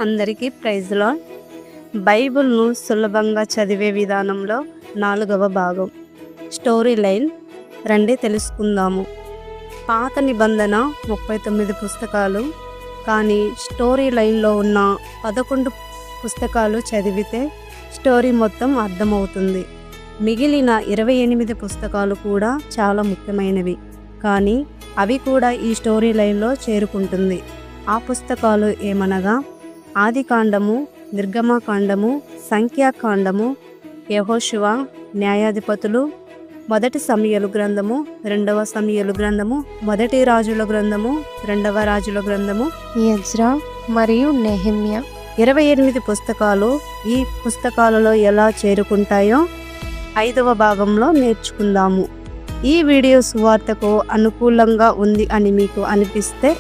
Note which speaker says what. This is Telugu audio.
Speaker 1: అందరికీ ప్రైజ్ లార్డ్. బైబిల్ను సులభంగా చదివే విధానంలో 4వ భాగం స్టోరీ లైన్ రండి తెలుసుకుందాము. పాత నిబంధన 39 పుస్తకాలు, కానీ స్టోరీ లైన్లో ఉన్న 11 పుస్తకాలు చదివితే స్టోరీ మొత్తం అర్థమవుతుంది. మిగిలిన 28 పుస్తకాలు కూడా చాలా ముఖ్యమైనవి, కానీ అవి కూడా ఈ స్టోరీ లైన్లో చేరుకుంటుంది. ఆ పుస్తకాలు ఏమనగా ఆదికాండము, నిర్గమకాండము, సంఖ్యాకాండము, యెహోషువ, న్యాయాధిపతులు, మొదటి సమూయేలు గ్రంథము, 2వ సమూయేలు గ్రంథము, మొదటి రాజుల గ్రంథము, 2వ రాజుల గ్రంథము,
Speaker 2: ఎజ్రా మరియు నెహెమ్యా.
Speaker 1: 28 పుస్తకాలు ఈ పుస్తకాలలో ఎలా చేరుకుంటాయో 5వ భాగంలో నేర్చుకుందాము. ఈ వీడియో సువార్తకు అనుకూలంగా ఉంది అని మీకు అనిపిస్తే